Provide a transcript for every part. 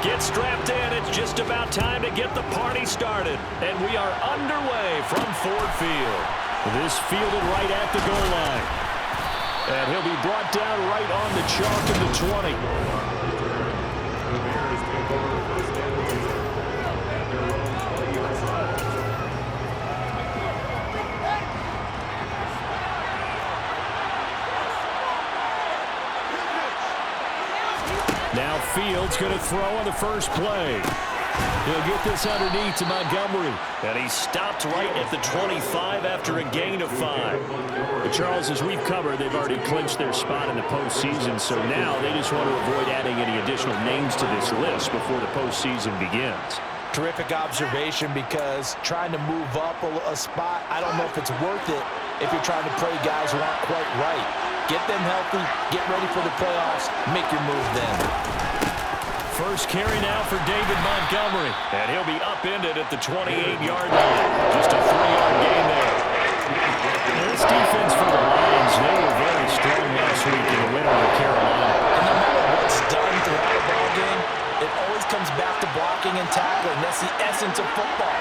Get strapped in. It's just about time to get the party started. And we are underway from Ford Field. This fielded right at the goal line. And he'll be brought down right on the chalk of the 20. Now Fields going to throw on the first play. He'll get this underneath to Montgomery. And he stopped right at the 25 after a gain of 5. But Charles, as we've covered, they've already clinched their spot in the postseason. So now they just want to avoid adding any additional names to this list before the postseason begins. Terrific observation, because trying to move up a spot, I don't know if it's worth it if you're trying to play guys who aren't quite right. Get them healthy, get ready for the playoffs, make your move then. First carry now for David Montgomery. And he'll be upended at the 28-yard line. Just a 3-yard gain there. This defense for the Lions, they were very strong last week in the win over Carolina. And no matter what's done throughout a ball game, it always comes back to blocking and tackling. That's the essence of football.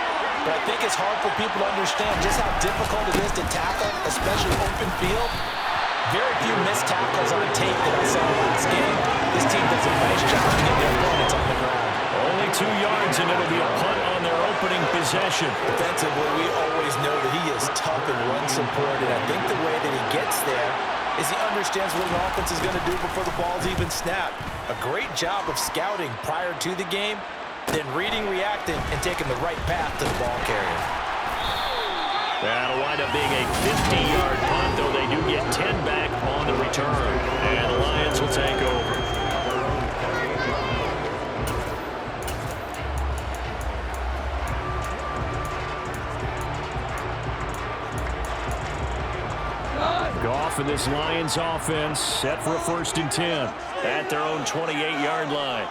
But I think it's hard for people to understand just how difficult it is to tackle, especially open field. Very few missed tackles on tape that I saw last game. This team does a nice job to get their opponents on the ground. Only 2 yards, and it'll be a punt on their opening possession. Defensively, we always know that he is tough and run support, and I think the way that he gets there is he understands what an offense is going to do before the ball's even snapped. A great job of scouting prior to the game, then reading, reacting, and taking the right path to the ball carrier. That'll wind up being a 50-yard punt, though they do get 10 back on the return. And the Lions will take over. Goff and this Lions offense set for a 1st and 10 at their own 28-yard line.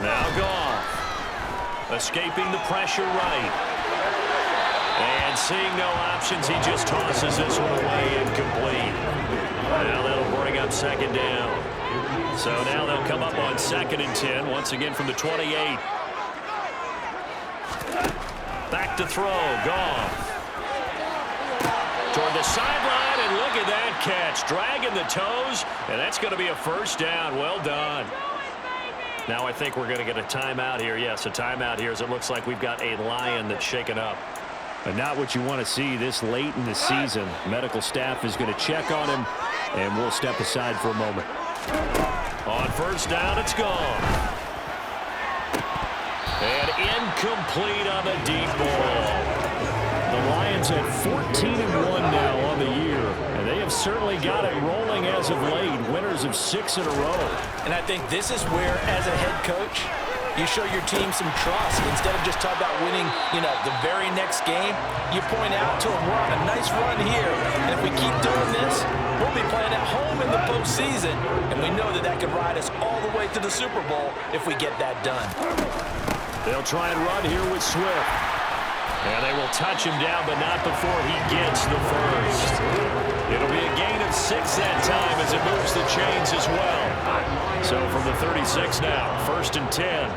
Now Goff escaping the pressure right. And seeing no options, he just tosses this one away incomplete. Now that'll bring up 2nd down. So now they'll come up on 2nd and 10, once again from the 28. Back to throw, Goff. Toward the sideline, and look at that catch. Dragging the toes, and that's going to be a 1st down. Well done. Now I think we're going to get a timeout here. Yes, a timeout here, as it looks like we've got a Lion that's shaken up. But not what you want to see this late in the season. Medical staff is going to check on him, and we'll step aside for a moment. On 1st down, it's gone. And incomplete on the deep ball. The Lions at 14-1 now on the year, and they have certainly got it rolling as of late. Winners of 6 in a row. And I think this is where, as a head coach, you show your team some trust. Instead of just talking about winning, the very next game, you point out to them, we're on a nice run here, and if we keep doing this, we'll be playing at home in the postseason, and we know that could ride us all the way to the Super Bowl if we get that done. They'll try and run here with Swift. And they will touch him down, but not before he gets the 1st. It'll be a gain of 6 that time as it moves the chains as well. So from the 36 now, 1st and 10.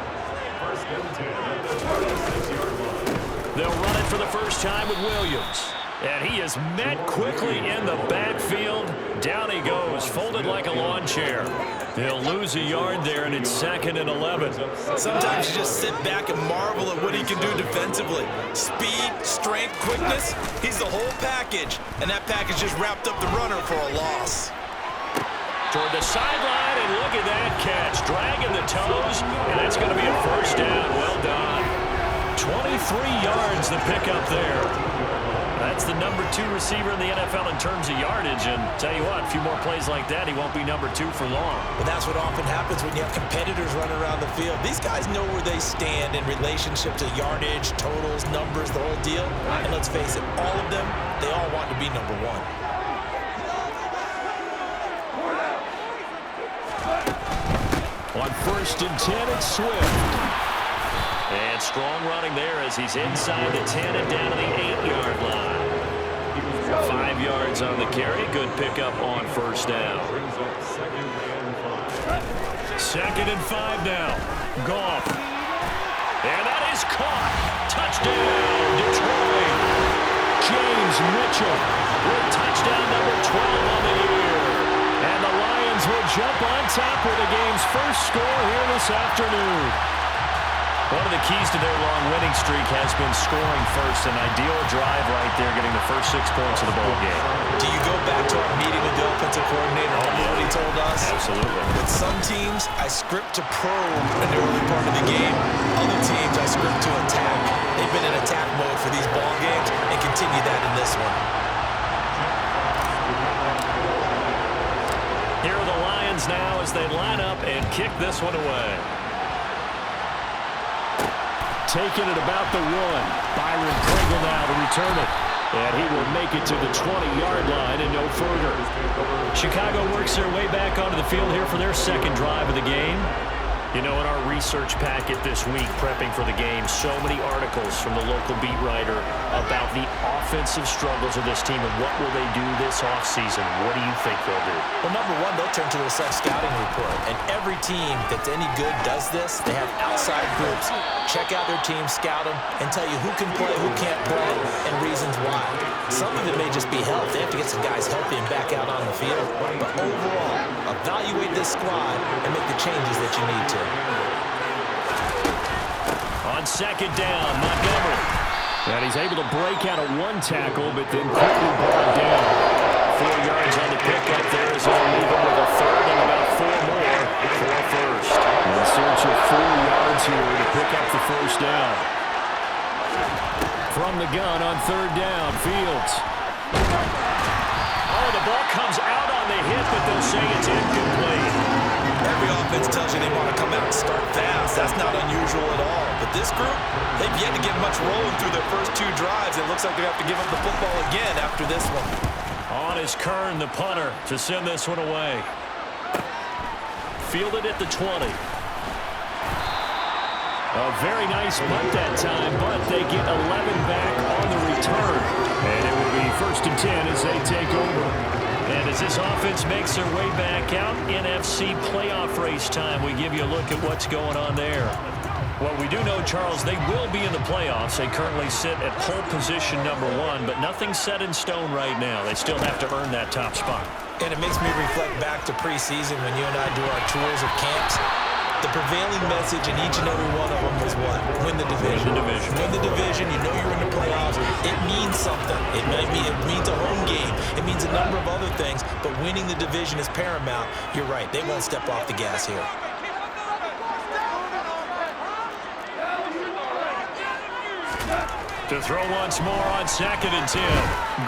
They'll run it for the first time with Williams. And he is met quickly in the backfield. Down he goes, folded like a lawn chair. They'll lose a yard there, and it's 2nd and 11. Sometimes you just sit back and marvel at what he can do defensively. Speed, strength, quickness, he's the whole package. And that package just wrapped up the runner for a loss. Toward the sideline, and look at that catch. Dragging the toes, and that's going to be a 1st down. Well done. 23 yards the pickup there. That's the number 2 receiver in the NFL in terms of yardage. And tell you what, a few more plays like that, he won't be number 2 for long. But that's what often happens when you have competitors running around the field. These guys know where they stand in relationship to yardage, totals, numbers, the whole deal. And let's face it, all of them, they all want to be number 1. On 1st and 10, it's Swift. And strong running there as he's inside the 10 and down to the 8-yard line. 5 yards on the carry. Good pickup on 1st down. 2nd and 5 now. Goff. And that is caught. Touchdown, Detroit. James Mitchell with touchdown number 12 on the year. And the Lions will jump on top with the game's first score here this afternoon. One of the keys to their long winning streak has been scoring first. An ideal drive right there, getting the first 6 points of the ball game. Do you go back to our meeting with the offensive coordinator? Remember what he told us? Absolutely. With some teams, I script to probe in the early part of the game. Other teams, I script to attack. They've been in attack mode for these ball games and continue that in this one. Here are the Lions now as they line up and kick this one away. Taking it about the 1. Byron Pringle now to return it. And he will make it to the 20-yard line and no further. Chicago works their way back onto the field here for their second drive of the game. You know, in our research packet this week, prepping for the game, so many articles from the local beat writer about the offensive struggles of this team and what will they do this offseason. What do you think they'll do? Well, number one, they'll turn to their self-scouting report. And every team that's any good does this. They have outside groups. Check out their team, scout them, and tell you who can play, who can't play, and reasons why. Some of it may just be health. They have to get some guys healthy and back out on the field. But overall, evaluate this squad and make the changes that you need to. On second down, Montgomery. And he's able to break out of 1 tackle, but then quickly brought down. 4 yards on the pickup there as they'll leave him with a third and about 4 more for a first. In search of 4 yards here to pick up the first down. From the gun on third down, Fields. Oh, the ball comes out on the hit, but they'll say it's incomplete. Every offense tells you they want to come out and start fast. That's not unusual at all. But this group, they've yet to get much rolling through their first 2 drives. It looks like they have to give up the football again after this one. On is Kern, the punter, to send this one away. Fielded at the 20. A very nice punt that time, but they get 11 back on the return. And it will be 1st and 10 as they take over. And as this offense makes their way back out, NFC playoff race time, we give you a look at what's going on there. Well, we do know, Charles, they will be in the playoffs. They currently sit at pole position number 1, but nothing's set in stone right now. They still have to earn that top spot. And it makes me reflect back to preseason when you and I do our tours of camps. The prevailing message in each and every one of them was what? Win the division. Win the division. Win the division. You know you're in the playoffs. It means something. It means a home game. It means a number of other things, but winning the division is paramount. You're right. They won't step off the gas here. To throw once more on 2nd and 10.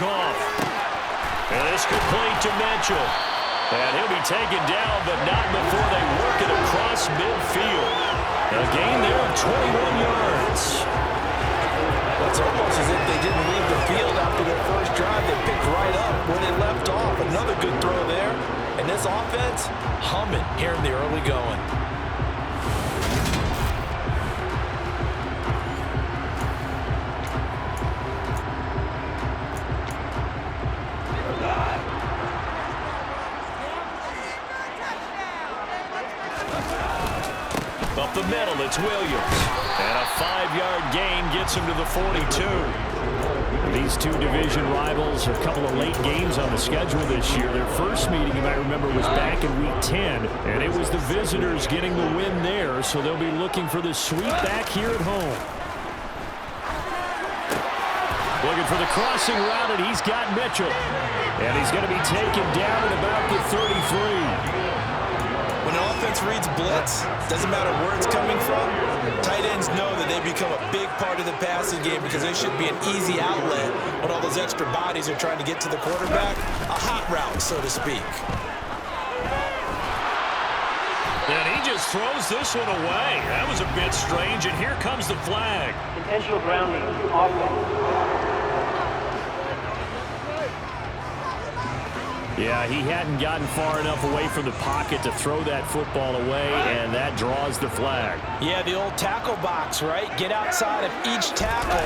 Goff. And it's complete to Mitchell. And he'll be taken down, but not before they work it across midfield. A gain there of 21 yards. It's almost as if they didn't leave the field after their first drive. They picked right up where they left off. Another good throw there. And this offense, humming here in the early going. Up the middle, it's Williams. And a 5-yard gain gets him to the 42. These 2 division rivals, a couple of late games on the schedule this year. Their first meeting, you might remember, was back in Week 10. And it was the visitors getting the win there, so they'll be looking for the sweep back here at home. Looking for the crossing route, and he's got Mitchell. And he's going to be taken down at about the 33. When an offense reads blitz, doesn't matter where it's coming from, tight ends know that they become a big part of the passing game because they should be an easy outlet when all those extra bodies are trying to get to the quarterback. A hot route, so to speak. And he just throws this one away. That was a bit strange, and here comes the flag. Intentional grounding, offense. Yeah, he hadn't gotten far enough away from the pocket to throw that football away, and that draws the flag. Yeah, the old tackle box, right? Get outside of each tackle,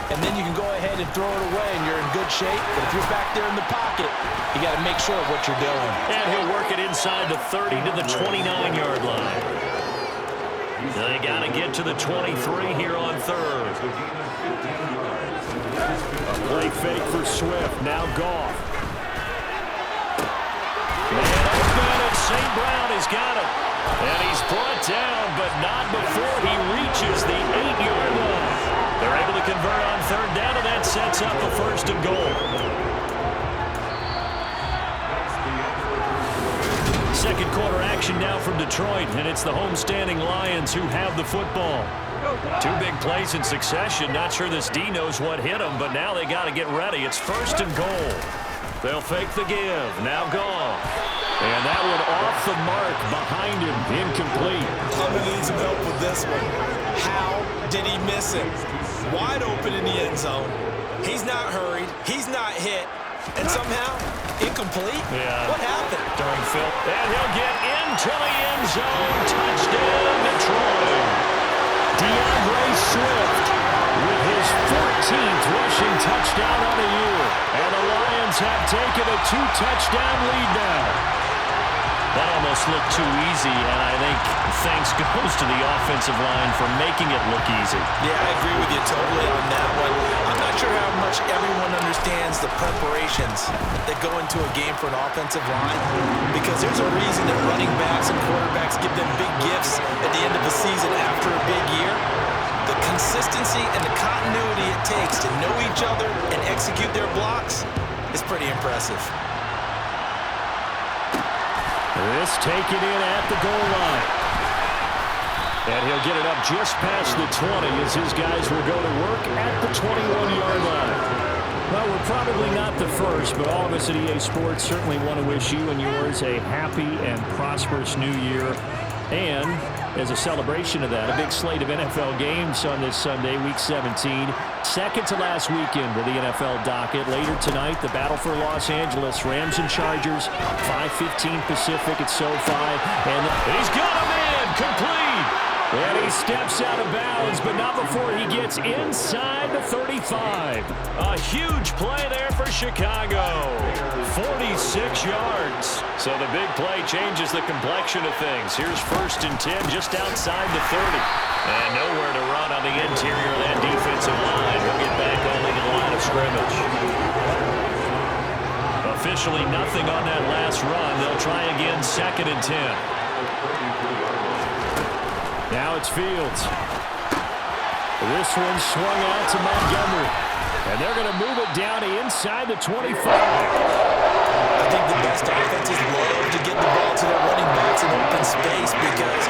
and then you can go ahead and throw it away, and you're in good shape. But if you're back there in the pocket, you got to make sure of what you're doing. And he'll work it inside the 30 to the 29-yard line. They got to get to the 23 here on third. A play fake for Swift. Now Goff. And open, and St. Brown has got it. And he's brought down, but not before he reaches the 8-yard line. They're able to convert on third down, and that sets up a first and goal. Second quarter action now from Detroit, and it's the homestanding Lions who have the football. Two big plays in succession. Not sure this D knows what hit them, but now they got to get ready. It's first and goal. They'll fake the give. Now Goff. And that one off the mark behind him. Incomplete. Clement needs some help with this one. How did he miss it? Wide open in the end zone. He's not hurried. He's not hit. And somehow, incomplete? Yeah. What happened? During Phil. And he'll get into the end zone. Touchdown, Detroit. DeAndre Swift with his 14th rushing touchdown of the year. And the Lions have taken a 2-touchdown lead now. That almost looked too easy, and I think thanks goes to the offensive line for making it look easy. Yeah, I agree with you totally on that one. I'm not sure how much everyone understands the preparations that go into a game for an offensive line, because there's a reason that running backs and quarterbacks give them big gifts at the end of the season after a big year. The consistency and the continuity it takes to know each other and execute their blocks is pretty impressive. This taken in at the goal line. And he'll get it up just past the 20 as his guys will go to work at the 21-yard line. Well, we're probably not the first, but all of us at EA Sports certainly want to wish you and yours a happy and prosperous new year. And as a celebration of that, a big slate of NFL games on this Sunday, Week 17. Second to last weekend with the NFL docket. Later tonight, the battle for Los Angeles, Rams and Chargers, 5:15 Pacific at SoFi. And he's got him in, complete. And he steps out of bounds, but not before he gets inside the 35. A huge play there for Chicago. 46 yards. So the big play changes the complexion of things. Here's first and 10 just outside the 30. And nowhere to run on the interior of that defensive line. He'll get back only to the line of scrimmage. Officially nothing on that last run. They'll try again second and 10. Now it's Fields. This one swung out to Montgomery. And they're going to move it down to inside the 25. I think the best offenses love to get the ball to their running backs in open space because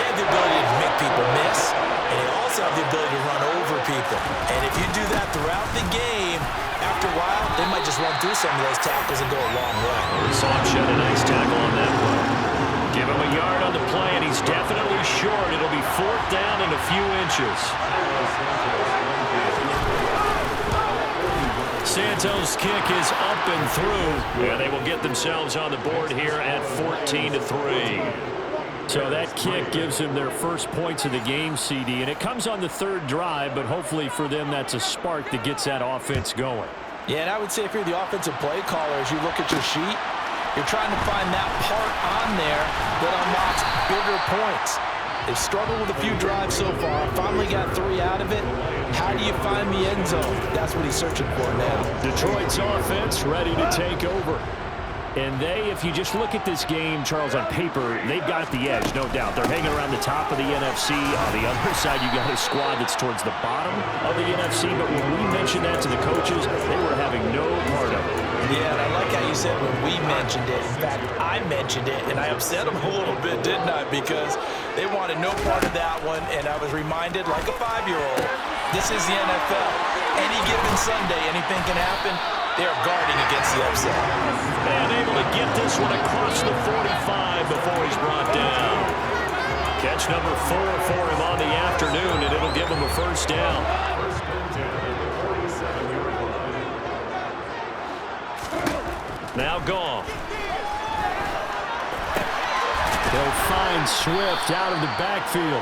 they have the ability to make people miss, and they also have the ability to run over people. And if you do that throughout the game, after a while, they might just run through some of those tackles and go a long way. Sock shed a nice tackle on that play. Give him a yard on the play, and he's definitely short. It'll be fourth down in a few inches. Santos' kick is up and through, and they will get themselves on the board here at 14-3. So that kick gives them their first points of the game, CD, and it comes on the third drive, but hopefully for them that's a spark that gets that offense going. Yeah, and I would say if you're the offensive play caller, as you look at your sheet, you're trying to find that part on there that unlocks bigger points. They've struggled with a few drives so far. Finally got 3 out of it. How do you find the end zone? That's what he's searching for now. Detroit's offense ready to take over. And they, if you just look at this game, Charles, on paper, they've got the edge, no doubt. They're hanging around the top of the NFC. On the other side, you got a squad that's towards the bottom of the NFC. But when we mentioned that to the coaches, they were having no part of it. Yeah, and I like how you said when we mentioned it. In fact, I mentioned it, and I upset them a little bit, didn't I? Because they wanted no part of that one, and I was reminded, like a 5-year-old, this is the NFL. Any given Sunday, anything can happen. They are guarding against the upset. And able to get this one across the 45 before he's brought down. Catch number 4 for him on the afternoon, and it'll give him a first down. Now Goff. They'll find Swift out of the backfield.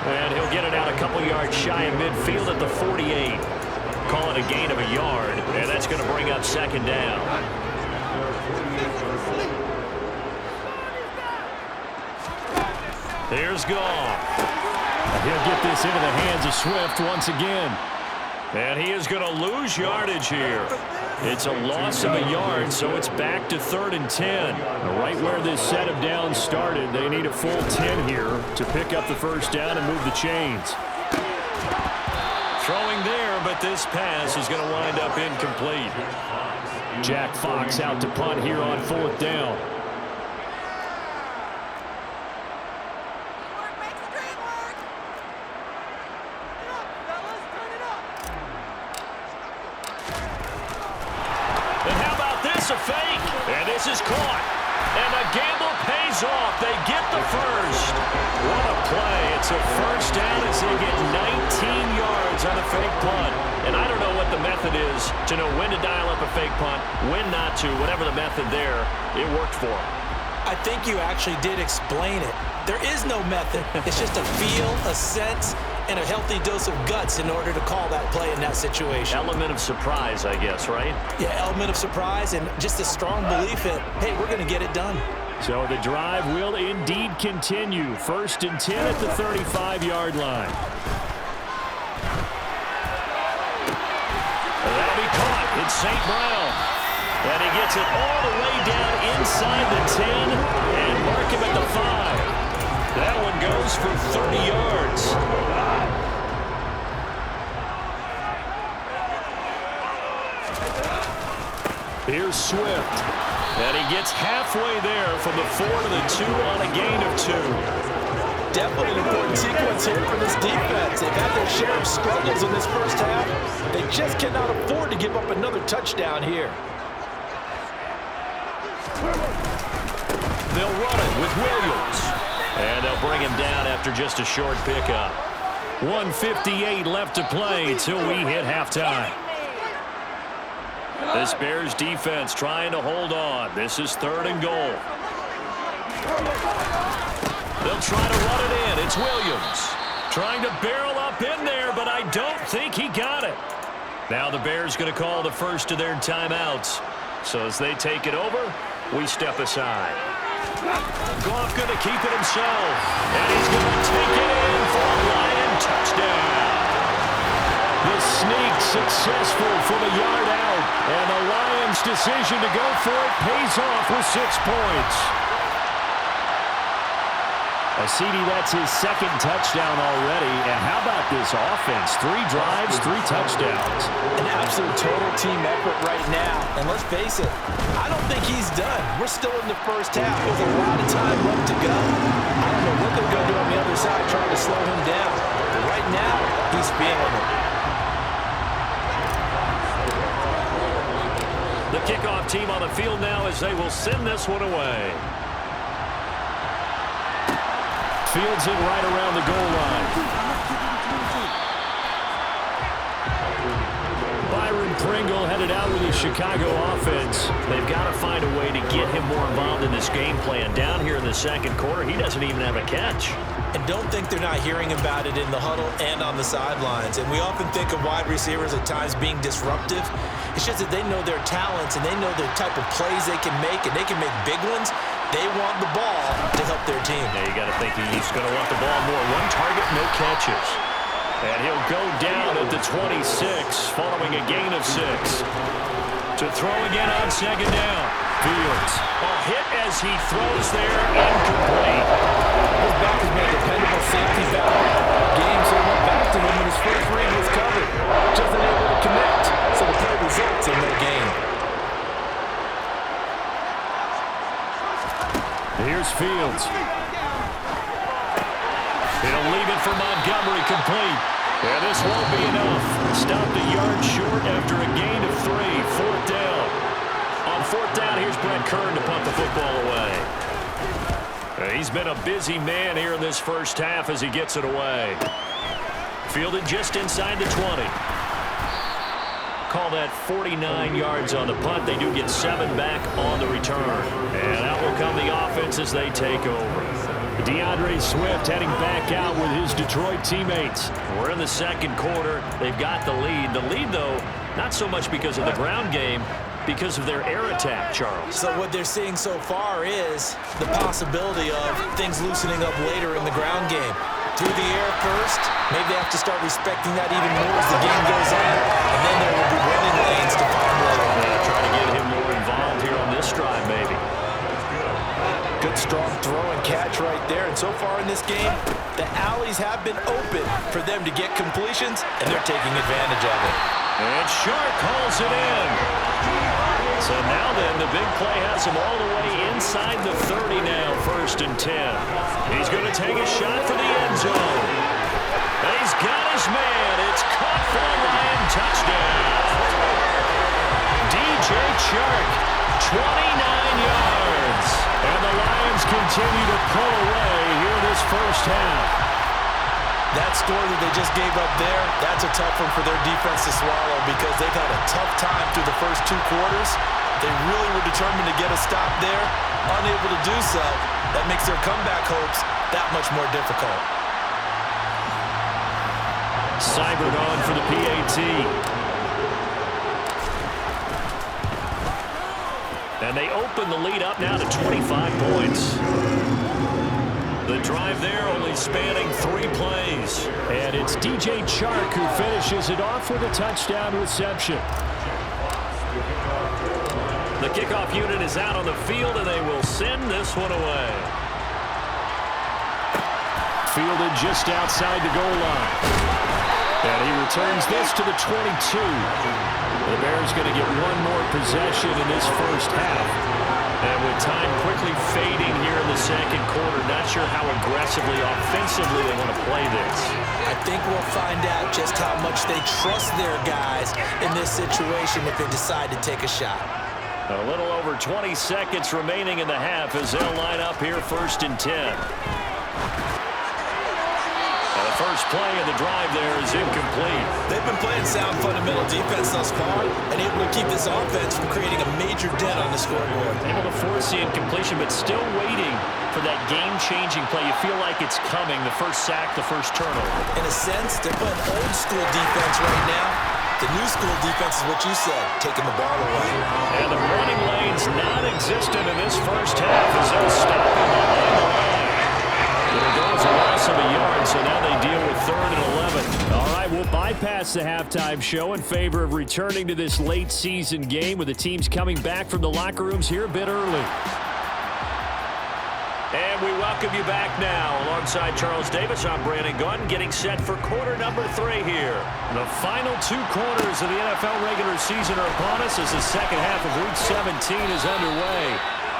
And he'll get it out a couple yards shy of midfield at the 48. Call it a gain of a yard, and that's going to bring up second down. Here's Goff. He'll get this into the hands of Swift once again. And he is going to lose yardage here. It's a loss of a yard, so it's back to 3rd and 10. Right where this set of downs started, they need a full 10 here to pick up the first down and move the chains. Throwing there, but this pass is going to wind up incomplete. Jack Fox out to punt here on 4th down. A fake, and this is caught, and the gamble pays off. They get the first. What a play. It's a first down as they get 19 yards on a fake punt. And I don't know what the method is to know when to dial up a fake punt, when not to. Whatever the method there, it worked for them. I think you actually did explain it. There is no method. It's just a feel, a sense, and a healthy dose of guts in order to call that play in that situation. Element of surprise, I guess, right? Yeah, element of surprise and just a strong belief that, hey, we're going to get it done. So the drive will indeed continue. 1st and 10 at the 35-yard line. That'll be caught. It's St. Brown. And he gets it all the way down inside the 10 and mark him at the 5. That one goes for 30 yards. Here's Swift. And he gets halfway there from the 4 to the 2 on a gain of 2. Definitely an important sequence here for this defense. They've had their share of struggles in this first half. They just cannot afford to give up another touchdown here. They'll run it with Williams. And they'll bring him down after just a short pickup. 1:58 left to play till we hit halftime. This Bears defense trying to hold on. This is 3rd and goal. They'll try to run it in. It's Williams. Trying to barrel up in there, but I don't think he got it. Now the Bears going to call the first of their timeouts. So as they take it over, we step aside. Goff going to keep it himself. And he's going to take it in for a Lion touchdown. The sneak successful from a yard out. And the Lions' decision to go for it pays off with 6 points. CD, that's his 2nd touchdown already. And how about this offense? 3 drives, 3 touchdowns. An absolute total team effort right now. And let's face it, I don't think he's done. We're still in the first half. There's a lot of time left to go. I don't know what they're going to do on the other side trying to slow him down. But right now, he's feeling it. The kickoff team on the field now as they will send this one away. Fields it right around the goal line. Byron Pringle headed out with his Chicago offense. They've got to find a way to get him more involved in this game plan. Down here in the 2nd quarter, he doesn't even have a catch. And don't think they're not hearing about it in the huddle and on the sidelines. And we often think of wide receivers at times being disruptive. It's just that they know their talents and they know the type of plays they can make, and they can make big ones. They want the ball to help their team. Yeah, you got to think he's going to want the ball more. 1 target, no catches. And he'll go down at the 26 following a gain of 6. To throw again on 2nd down. Fields. A hit as he throws there, incomplete. His back has been a dependable safety valve. Games that went back to him when his first read was covered. Just unable to connect, so the play results in no gain. Here's Fields. He'll leave it for Montgomery complete. And this won't be enough. Stopped a yard short after a gain of 3. 4th down. On 4th down, here's Brett Kern to punt the football away. He's been a busy man here in this first half as he gets it away. Fielded just inside the 20. Call that 49 yards on the punt. They do get 7 back on the return. And out will come the offense as they take over. DeAndre Swift heading back out with his Detroit teammates. We're in the 2nd quarter. They've got the lead. The lead, though, not so much because of the ground game, because of their air attack, Charles. So what they're seeing so far is the possibility of things loosening up later in the ground game. through the air first. Maybe they have to start respecting that even more as the game goes on. And then there will be running lanes to find later. Yeah, trying to get him more involved here on this drive, maybe. Good, strong throw and catch right there. And so far in this game, the alleys have been open for them to get completions, and they're taking advantage of it. And Shark hauls it in. So now then, the big play has him all the way inside the 30 now, 1st and 10. He's going to take a shot for the end zone. And he's got his man. It's caught for a Lion touchdown. DJ Chark, 29 yards. And the Lions continue to pull away here this first half. That score that they just gave up there, that's a tough one for their defense to swallow because they've had a tough time through the first 2 quarters. They really were determined to get a stop there. Unable to do so, that makes their comeback hopes that much more difficult. Seibert on for the PAT. And they open the lead up now to 25 points. The drive there only spanning 3 plays. And it's DJ Chark who finishes it off with a touchdown reception. The kickoff unit is out on the field, and they will send this one away. Fielded just outside the goal line. And he returns this to the 22. The Bears going to get one more possession in this first half. And with time quickly fading here in the second quarter, not sure how aggressively, offensively they want to play this. I think we'll find out just how much they trust their guys in this situation if they decide to take a shot. A little over 20 seconds remaining in the half as they'll line up here 1st and 10. And the first play of the drive there is incomplete. They've been playing sound fundamental defense thus far and able to keep this offense from creating a major dent on the scoreboard. Able to force the incompletion, but still waiting for that game-changing play. You feel like it's coming, the first sack, the first turnover. In a sense, they're playing old-school defense right now. The new school defense is what you said, taking the ball away. And the running lane's non-existent in this first half as they'll stop him on the line. There goes a loss of a yard, so now they deal with 3rd and 11. All right, we'll bypass the halftime show in favor of returning to this late season game with the teams coming back from the locker rooms here a bit early. And we welcome you back now. Alongside Charles Davis, I'm Brandon Gaudin, getting set for quarter number 3 here. The final 2 quarters of the NFL regular season are upon us as the second half of Week 17 is underway.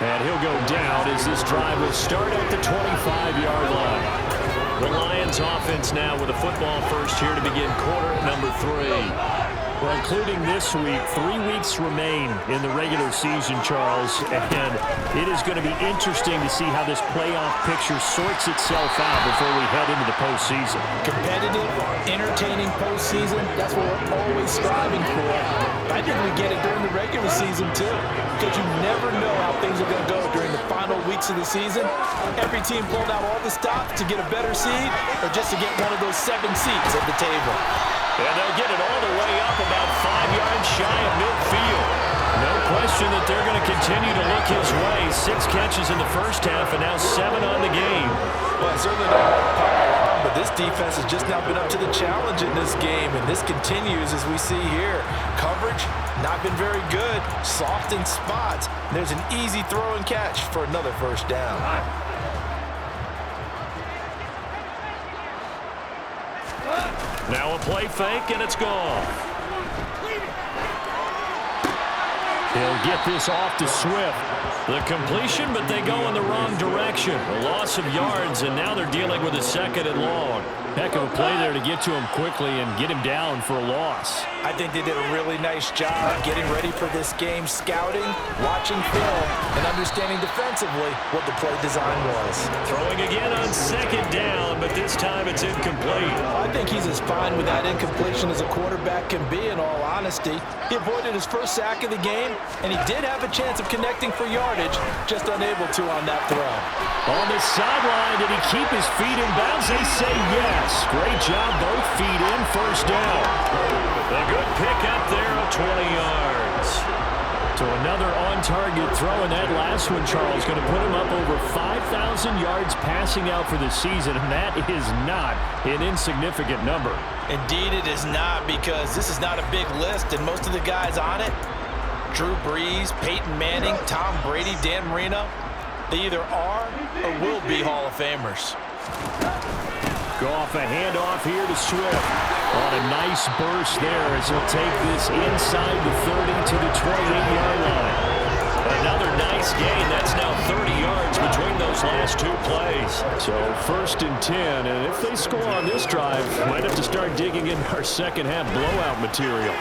And he'll go down as this drive will start at the 25-yard line. The Lions offense now with a football first here to begin quarter number 3. Well, including this week, 3 weeks remain in the regular season, Charles, and it is going to be interesting to see how this playoff picture sorts itself out before we head into the postseason. Competitive, entertaining postseason, that's what we're always striving for. I think we get it during the regular season, too, because you never know how things are going to go during the final weeks of the season. Every team pulled out all the stops to get a better seed or just to get one of those 7 seats at the table. And they'll get it all the way up about 5 yards shy of midfield. No question that they're going to continue to look his way. 6 catches in the first half and now 7 on the game. Well, certainly not, but this defense has just now been up to the challenge in this game, and this continues as we see here. Coverage, not been very good. Soft in spots. There's an easy throw and catch for another first down. Now a play fake, and it's gone. He'll get this off to Swift. The completion, but they go in the wrong direction. A loss of yards, and now they're dealing with a 2nd and long. Heck of a play there to get to him quickly and get him down for a loss. I think they did a really nice job getting ready for this game, scouting, watching film, and understanding defensively what the play design was. Throwing again on 2nd down, but this time it's incomplete. I think he's as fine with that incompletion as a quarterback can be, in all honesty. He avoided his first sack of the game, and he did have a chance of connecting for yardage, just unable to on that throw. On the sideline, did he keep his feet in bounds? They say yes. Great job, both feet in, first down. A good pick up there of 20 yards. So another on-target throw, and that last one, Charles, going to put him up over 5,000 yards passing out for the season, and that is not an insignificant number. Indeed it is not, because this is not a big list, and most of the guys on it, Drew Brees, Peyton Manning, Tom Brady, Dan Marino, they either are or will be Hall of Famers. Goff, a handoff here to Swift. On a nice burst there as he'll take this inside the 30 to the 28-yard line. Another nice gain. That's now 30 yards between those last two plays. So 1st and 10, and if they score on this drive, might have to start digging in our second half blowout material.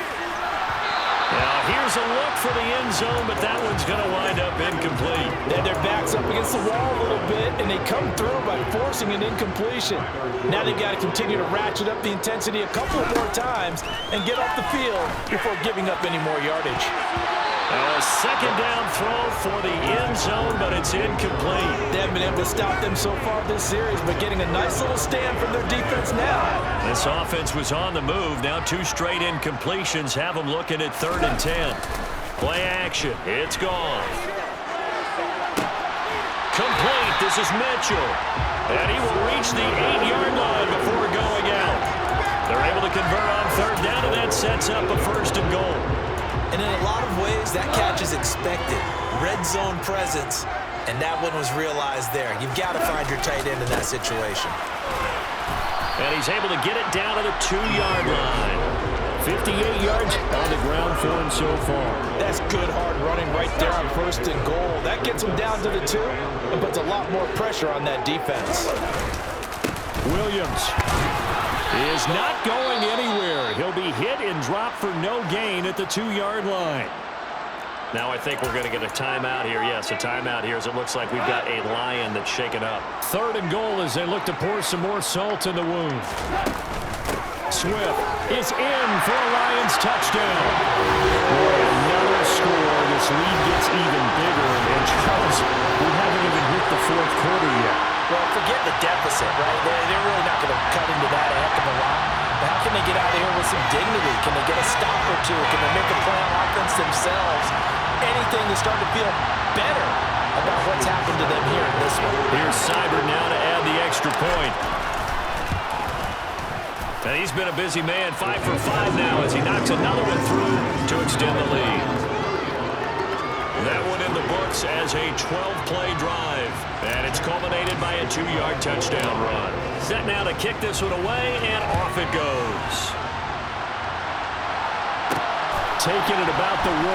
Now here's a look for the end zone, but that one's going to wind up incomplete. Their back's up against the wall a little bit, and they come through by forcing an incompletion. Now they've got to continue to ratchet up the intensity a couple more times and get off the field before giving up any more yardage. A second down throw for the end zone, but it's incomplete. They haven't been able to stop them so far this series, but getting a nice little stand from their defense now. This offense was on the move. Now 2 straight incompletions have them looking at 3rd and 10. Play action. It's gone. Complete. This is Mitchell. And he will reach the 8-yard line before going out. They're able to convert on 3rd down, and that sets up a 1st and goal. And in a lot of ways, that catch is expected. Red zone presence, and that one was realized there. You've got to find your tight end in that situation. And he's able to get it down to the 2-yard line. 58 yards on the ground for him so far. That's good hard running right there on 1st and goal. That gets him down to the 2 and puts a lot more pressure on that defense. Williams is not going anywhere. He'll be hit and dropped for no gain at the 2-yard line. Now I think we're going to get a timeout here. Yes, a timeout here as it looks like we've got a Lion that's shaken up. 3rd and goal as they look to pour some more salt in the wound. Swift is in for a Lions touchdown. Boy, another score. This lead gets even bigger. And Charles, we haven't even hit the 4th quarter yet. Well, forget the deficit, right? They're really not going to cut into that a heck of a lot. But how can they get out of here with some dignity? Can they get a stop or two? Can they make a play on offense themselves? Anything to start to feel better about what's happened to them here in this one. Here's Seibert now to add the extra point. And he's been a busy man, 5 for 5 now as he knocks another one through to extend the lead. That one in the books as a 12-play drive. And it's culminated by a 2-yard touchdown run. Set now to kick this one away, and off it goes. Taking it about the 1.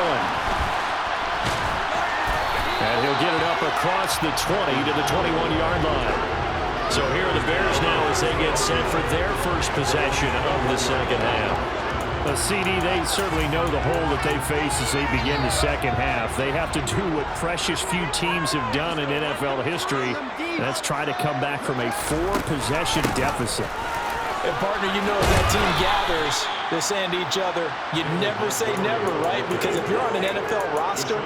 And he'll get it up across the 20 to the 21-yard line. So here are the Bears now as they get set for their first possession of the second half. A CD, they certainly know the hole that they face as they begin the second half. They have to do what precious few teams have done in NFL history, and that's try to come back from a 4-possession deficit. And partner, you know as that team gathers, they're saying to each other, you never say never, right? Because if you're on an NFL roster,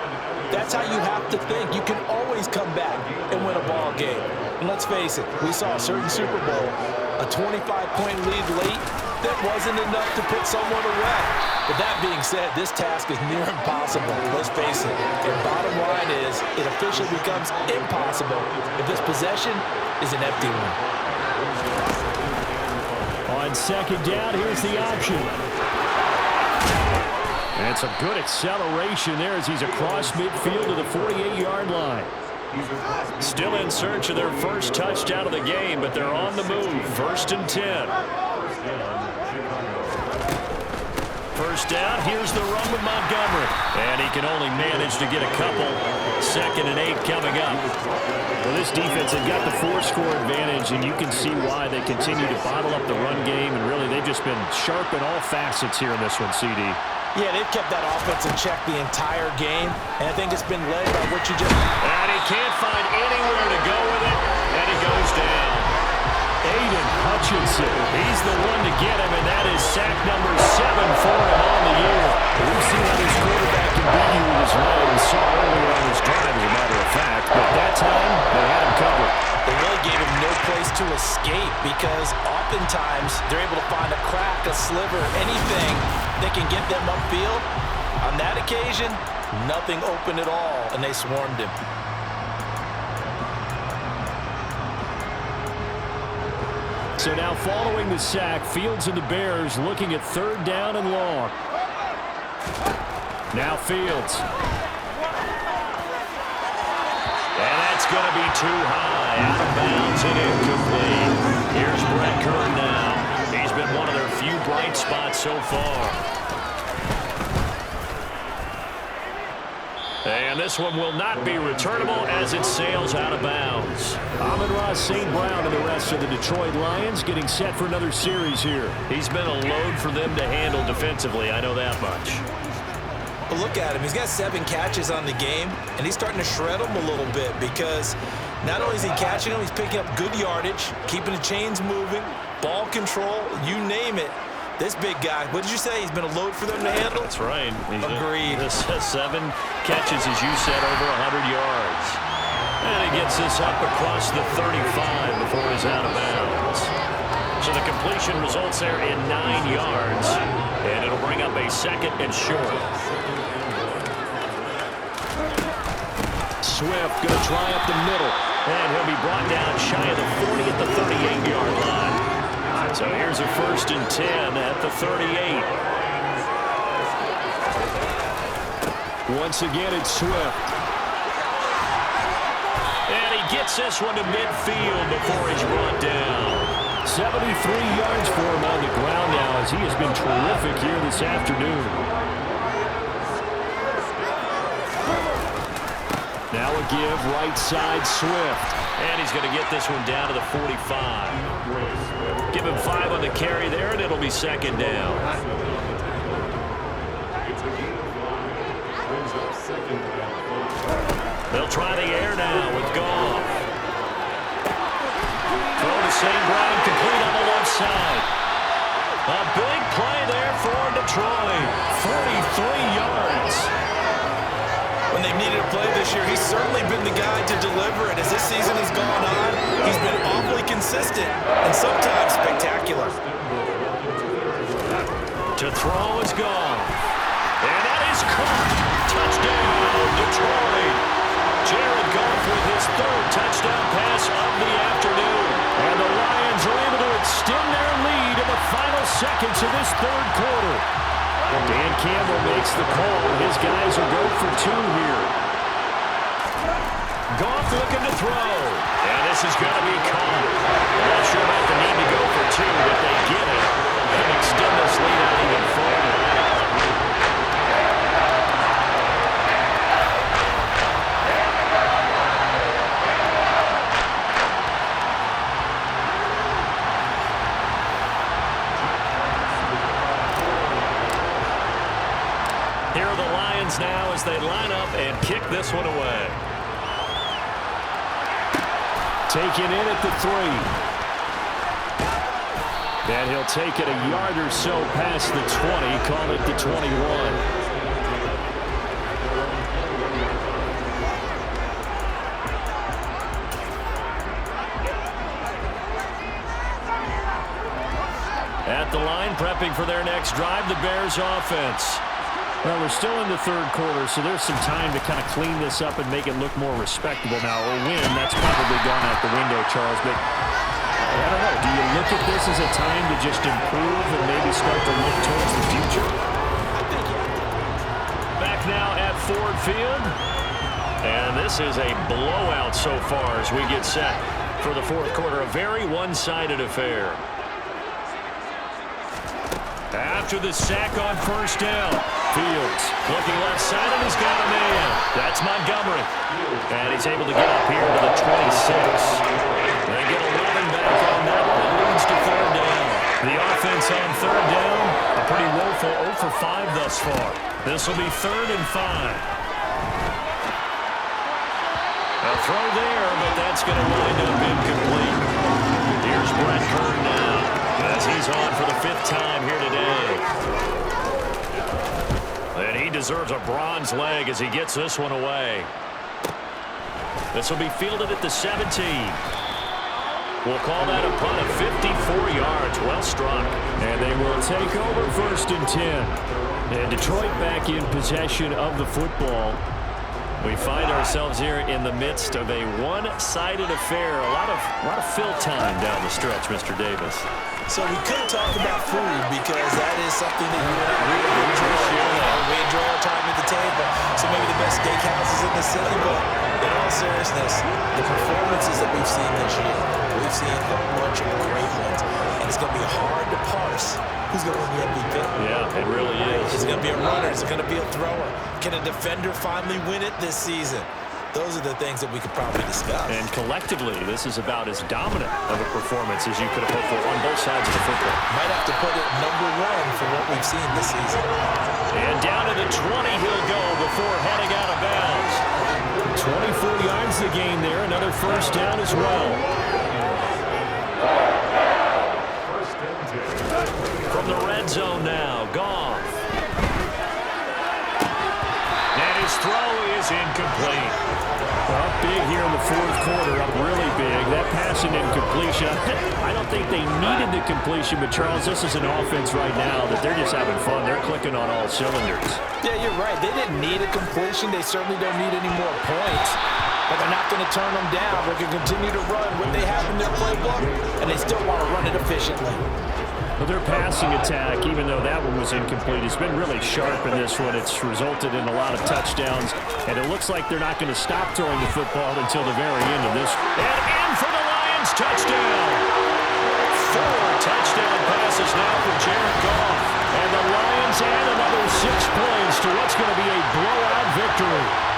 that's how you have to think. You can always come back and win a ball game. And let's face it, we saw a certain Super Bowl, a 25-point lead late, that wasn't enough to put someone away. But that being said, this task is near impossible. Let's face it. And bottom line is, it officially becomes impossible if this possession is an empty one. On second down, here's the option. And it's a good acceleration there as he's across midfield to the 48-yard line. Still in search of their first touchdown of the game, but they're on the move. 1st and 10. First down, here's the run with Montgomery. And he can only manage to get a couple. 2nd and 8 coming up. Well, this defense has got the 4-score advantage, and you can see why they continue to bottle up the run game, and really they've just been sharp in all facets here in this one, CD. Yeah, they've kept that offense in check the entire game, and I think it's been led by what you just... And he can't find anywhere to go with it, and he goes down. Aiden Hutchinson, he's the one to get him, and that is sack number 7 for him on the year. We've seen how this quarterback can beat you with his legs. Saw earlier on his drive, as a matter of fact, but that time they had him covered. They really gave him no place to escape because oftentimes they're able to find a crack, a sliver, anything that can get them upfield. On that occasion, Nothing open at all, and they swarmed him. So now following the sack, Fields and the Bears looking at 3rd down and long. Now Fields. And that's going to be too high. Out of bounds and incomplete. Here's Brett Kern now. He's been one of their few bright spots so far. And this one will not be returnable as it sails out of bounds. Amon-Ra St. Brown and the rest of the Detroit Lions getting set for another series here. He's been a load for them to handle defensively, I know that much. But look at him. He's got 7 catches on the game, and he's starting to shred them a little bit because not only is he catching them, he's picking up good yardage, keeping the chains moving, ball control, you name it. This big guy, what did you say? He's been a load for them to handle? That's right. Agreed. 7 catches, as you said, over 100 yards. And he gets this up across the 35 before he's out of bounds. So the completion results there in 9 yards, and it'll bring up a 2nd and short. Swift going to try up the middle. And he'll be brought down shy of the 40 at the 38-yard line. So here's a 1st and 10 at the 38. Once again, it's Swift. And he gets this one to midfield before he's brought down. 73 yards for him on the ground now as he has been terrific here this afternoon. Now a give, right side, Swift. And he's going to get this one down to the 45. Give him 5 on the carry there, and it'll be 2nd down. They'll try the air now with Goff. Throw to St. Brown, complete on the left side. A big play there for Detroit. 43 yards. When they've needed a play this year, he's certainly been the guy to deliver it. As this season has gone on, he's been awfully consistent and sometimes spectacular. To throw is gone. And that is caught. Touchdown, Detroit. Jared Goff with his 3rd touchdown pass of the afternoon. And the Lions are able to extend their lead in the final seconds of this 3rd quarter. Dan Campbell makes the call. His guys will go for 2 here. Goff looking to throw. And this is going to be caught. Not sure about the need to go for 2, but they get it and extend this lead out even further. Here are the Lions now as they line up and kick this one away. Taken in at the 3. And he'll take it a yard or so past the 20, call it the 21. At the line, prepping for their next drive, the Bears offense. Well, we're still in the 3rd quarter, so there's some time to kind of clean this up and make it look more respectable now. A win, that's probably gone out the window, Charles. But I don't know. Do you look at this as a time to just improve and maybe start to look towards the future? Back now at Ford Field. And this is a blowout so far as we get set for the 4th quarter. A very one-sided affair. After the sack on 1st down, Fields looking left side, and he's got a man. That's Montgomery. And he's able to get up here to the 26. They get 11 back on that one. It leads to 3rd down. The offense on 3rd down, a pretty woeful 0 for 5 thus far. This will be 3rd and 5. A throw there, but that's going to wind up incomplete. Here's Brett Kern now, as he's on for the 5th time here today. And he deserves a bronze leg as he gets this one away. This will be fielded at the 17. We'll call that a punt of 54 yards. Well struck. And they will take over 1st and 10. And Detroit back in possession of the football. We find ourselves here in the midst of a one-sided affair. A lot of fill time down the stretch, Mr. Davis. So we could talk about food because that is something that you and I really enjoy. We enjoy our time at the table. So maybe the best steakhouses in the city, but in all seriousness, the performances that we've seen this year, we've seen a bunch of great ones. And it's going to be hard to parse who's going to win the MVP. Yeah, it really is. Is it going to be a runner? Is it going to be a thrower? Can a defender finally win it this season? Those are the things that we could probably discuss. And collectively, this is about as dominant of a performance as you could have hoped for on both sides of the football. Might have to put it #1 for what we've seen this season. And down to the 20 he'll go before heading out of bounds. 24 yards the gain there. Another first down as well. From the red zone now, Goff. And his throw is incomplete. Up big here in the fourth quarter, up really big. That passing incompletion, I don't think they needed the completion, but Charles, this is an offense right now that they're just having fun. They're clicking on all cylinders. Yeah, you're right. They didn't need a completion. They certainly don't need any more points. But they're not going to turn them down. They're going to continue to run what they have in their playbook, and they still want to run it efficiently. Well, their passing attack, even though that one was incomplete, has been really sharp in this one. It's resulted in a lot of touchdowns, and it looks like they're not going to stop throwing the football until the very end of this. And in for the Lions, touchdown. 4 touchdown passes now for Jared Goff. And the Lions add another 6 points to what's going to be a blowout victory.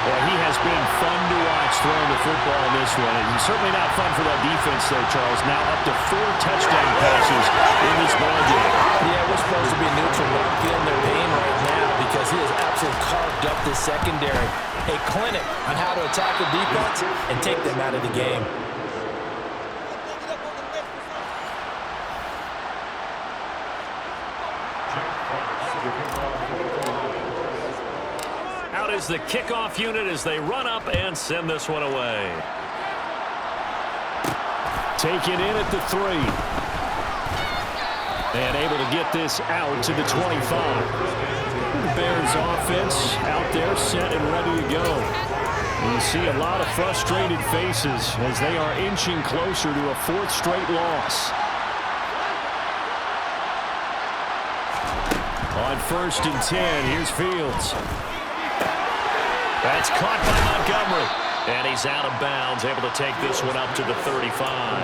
Well, he has been fun to watch throwing the football in this one. And certainly not fun for that defense, though, Charles. Now up to 4 touchdown passes in this ballgame. Yeah, we're supposed to be neutral, but I'm feeling their pain right now because he has absolutely carved up this secondary. A clinic on how to attack a defense and take them out of the game. Out is the kickoff unit as they run up and send this one away. Taken in at the 3. And able to get this out to the 25. The Bears offense out there set and ready to go. And you see a lot of frustrated faces as they are inching closer to a 4th straight loss. On 1st and 10, here's Fields. That's caught by Montgomery. And he's out of bounds, able to take this one up to the 35.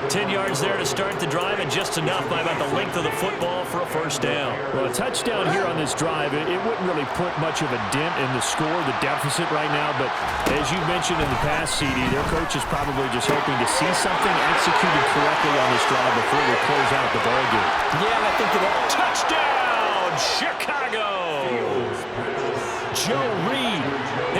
10 yards there to start the drive, and just enough by about the length of the football for a first down. Well, a touchdown here on this drive, it wouldn't really put much of a dent in the score, the deficit right now. But as you mentioned in the past, CD, their coach is probably just hoping to see something executed correctly on this drive before they close out the ballgame. Yeah, and I think that Touchdown, Chicago! Joe Reed,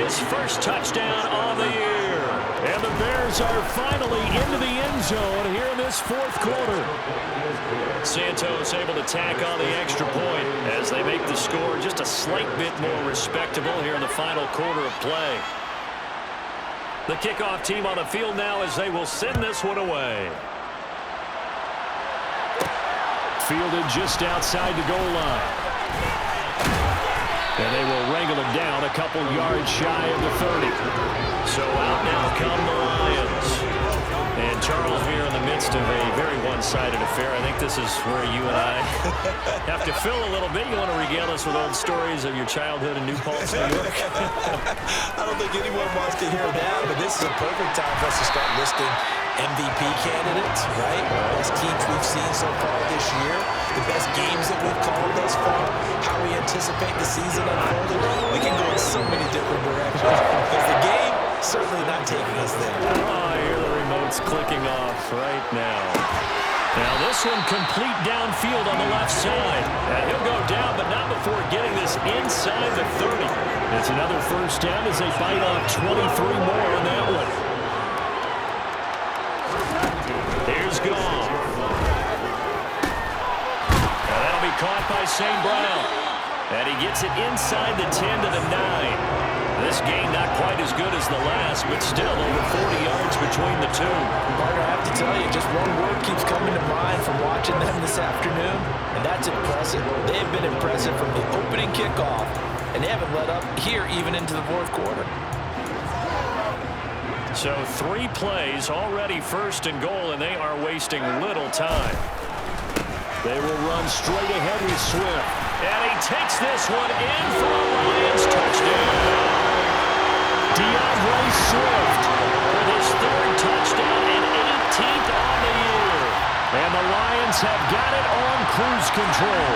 his first touchdown on the year. And the Bears are finally into the end zone here in this 4th quarter. Santos able to tack on the extra point as they make the score just a slight bit more respectable here in the final quarter of play. The kickoff team on the field now as they will send this one away. Fielded just outside the goal line. And they will wrangle him down a couple yards shy of the 30. So out now come the Lions. And Charles, we are in the midst of a very one-sided affair. I think this is where you and I have to fill a little bit. You want to regale us with old stories of your childhood in New Paltz, New York? I don't think anyone wants to hear that, but this is a perfect time for us to start listing MVP candidates, right? Best teams we've seen so far this year, the best games that we've called thus far, how we anticipate the season unfolding. We can go in so many different directions because the game certainly not taking us there. Oh, I hear the remote's clicking off right now. Now this one complete downfield on the left side. And he'll go down, but not before getting this inside the 30. It's another first down as they bite off 23 more on that one. Here's Goff. And that'll be caught by St. Brown. And he gets it inside the 10 to the 9. This gain not quite as good as the last, but still over 40 yards between the two. Partner, I have to tell you, just one word keeps coming to mind from watching them this afternoon. and that's impressive. They have been impressive from the opening kickoff, and they haven't let up here even into the fourth quarter. So 3 plays, already first and goal, and they are wasting little time. They will run straight ahead with Swift. And he takes this one in for a Lions touchdown. DeAndre Swift with his 3rd touchdown and 18th on the year. And the Lions have got it on cruise control.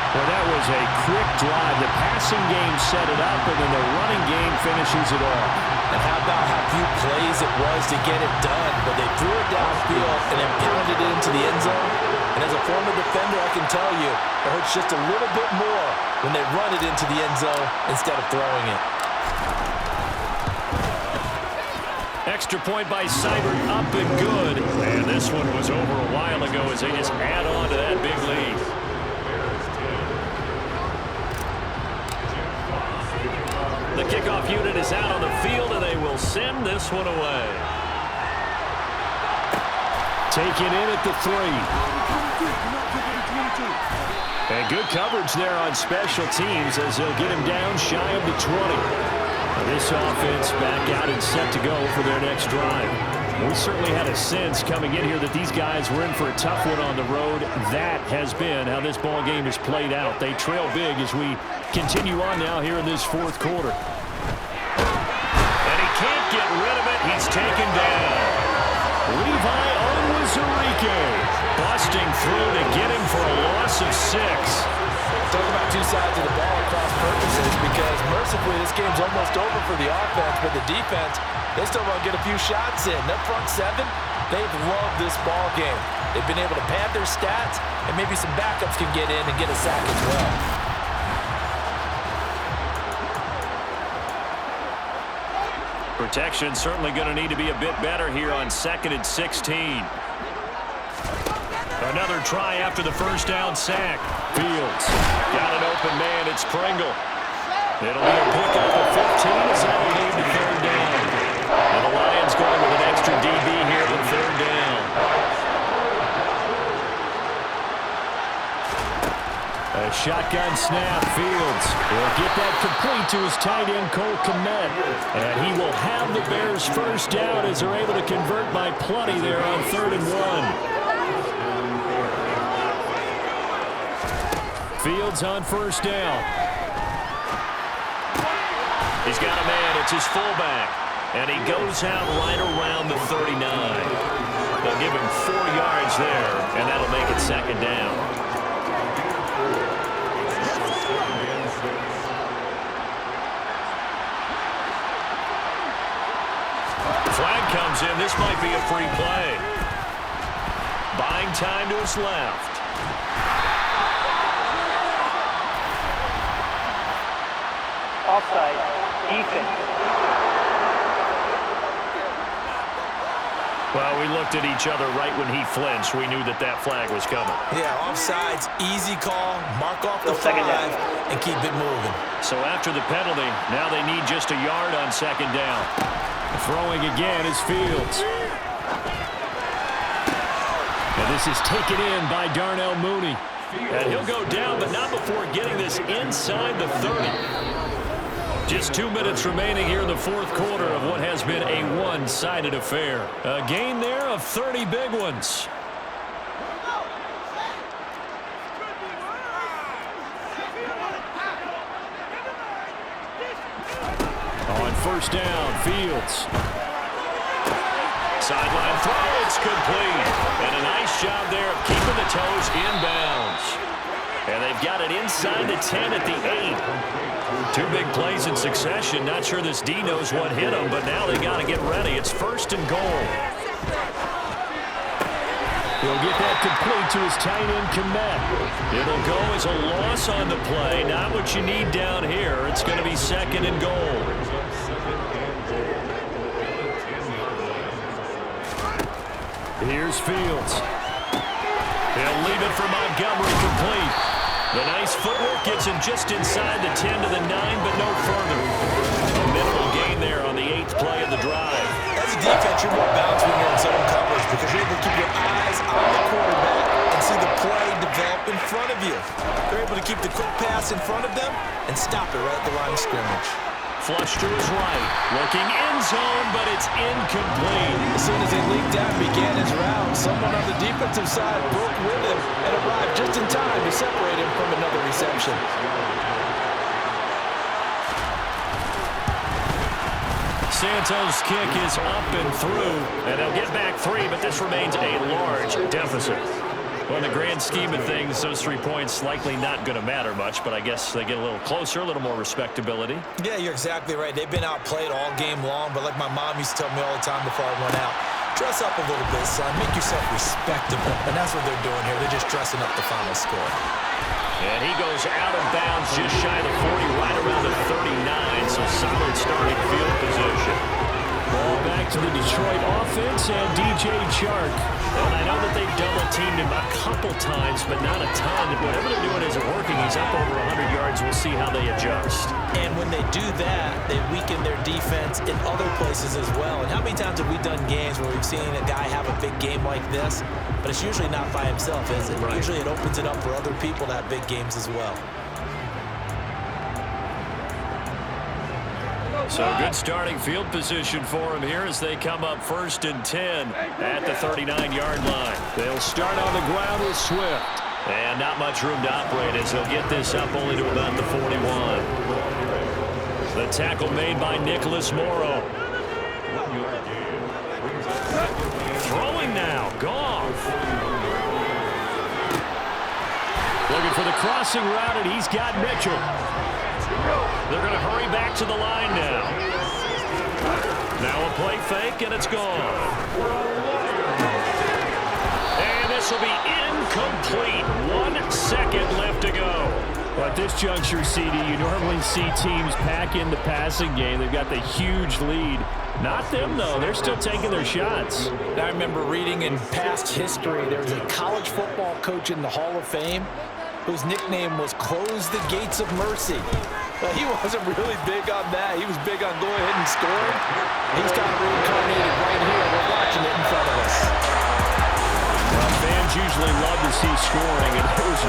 Well, that was a quick drive. The passing game set it up, and then the running game finishes it off. And how about how few plays it was to get it done, but they threw it downfield and then pounded it into the end zone. And as a former defender, I can tell you, it hurts just a little bit more when they run it into the end zone instead of throwing it. Extra point by Seibert, up and good. And this one was over a while ago as they just add on to that big lead. The kickoff unit is out on the field, and they will send this one away. Taken in at the 3. And good coverage there on special teams as they'll get him down shy of the 20. This offense back out and set to go for their next drive. We certainly had a sense coming in here that these guys were in for a tough one on the road. That has been how this ball game has played out. They trail big as we continue on now here in this fourth quarter. And he can't get rid of it. He's taken down. Levi Onwuzurike Busting through to get him for a loss of 6. Talk about 2 sides of the ball across purposes, because mercifully this game's almost over for the offense, but the defense, they still want to get a few shots in. That front 7, they've loved this ball game. They've been able to pad their stats, and maybe some backups can get in and get a sack as well. Protection certainly going to need to be a bit better here on 2nd and 16. Another try after the first down sack. Fields got an open man. It's Pringle. It'll be a pickup of 15 as they'll lead to 3rd down. And the Lions going with an extra DB here on 3rd down. A shotgun snap. Fields will get that complete to his tight end, Cole Kmet. And he will have the Bears first down as they're able to convert by plenty there on 3rd and 1. Fields on first down. He's got a man. It's his fullback. And he goes out right around the 39. They'll give him 4 yards there, and that'll make it 2nd down. Flag comes in. This might be a free play. Buying time to his left. Offside, defense. Well, we looked at each other right when he flinched. We knew that that flag was coming. Yeah, offsides, easy call, mark off the 5, and keep it moving. So after the penalty, now they need just a yard on 2nd down. Throwing again is Fields. And this is taken in by Darnell Mooney. And he'll go down, but not before getting this inside the 30. Just 2 minutes remaining here in the fourth quarter of what has been a one-sided affair. A gain there of 30 big ones. On first down, Fields. Sideline throw, it's complete. And a nice job there of keeping the toes inbounds. And they've got it inside the 10 at the 8. 2 big plays in succession. Not sure this D knows what hit him, but now they got to get ready. It's 1st and goal. He'll get that complete to his tight end, Kmet. It'll go as a loss on the play. Not what you need down here. It's going to be 2nd and goal. Here's Fields. He'll leave it for Montgomery complete. The nice footwork gets him just inside the 10 to the 9, but no further. A minimal gain there on the 8th play of the drive. As a defense, you're more balanced when you're in zone coverage because you're able to keep your eyes on the quarterback see the play develop in front of you. They're able to keep the quick pass in front of them and stop it right at the line of scrimmage. Flush to his right. Looking end zone, but it's incomplete. As soon as he leaked out and began his route, someone on the defensive side broke with him and arrived just in time to separate him from another reception. Santos' kick is up and through, and they'll get back 3, but this remains a large deficit. Well, in the grand scheme of things, those 3 points likely not going to matter much, but I guess they get a little closer, a little more respectability. Yeah, you're exactly right. They've been outplayed all game long, but like my mom used to tell me all the time before I went out, dress up a little bit, son. Make yourself respectable. And that's what they're doing here. They're just dressing up the final score. And he goes out of bounds just shy of the 40, right around the 39, so solid starting field position. Ball back to the Detroit offense and DJ Chark. And I know that they've double-teamed him a couple times, but not a ton. Whatever they're doing isn't working. He's up over 100 yards. We'll see how they adjust. And when they do that, they weaken their defense in other places as well. And how many times have we done games where we've seen a guy have a big game like this, but it's usually not by himself, is it? Right. Usually it opens it up for other people to have big games as well. So good starting field position for him here as they come up 1st and 10 at the 39-yard line. They'll start on the ground with Swift. And not much room to operate as he'll get this up only to about the 41. The tackle made by Nicholas Morrow. Throwing now, Goff. Looking for the crossing route, and he's got Mitchell. They're going to hurry back to the line now. Now a play fake, and it's gone. And this will be incomplete. 1 second left to go. Well, at this juncture, CD, you normally see teams pack in the passing game. They've got the huge lead. Not them, though. They're still taking their shots. I remember reading in past history, there was a college football coach in the Hall of Fame whose nickname was Close the Gates of Mercy. Well, he wasn't really big on that. He was big on go ahead and score. He's kind of reincarnated right here. We're watching it in front of us. Well, fans usually love to see scoring, and it was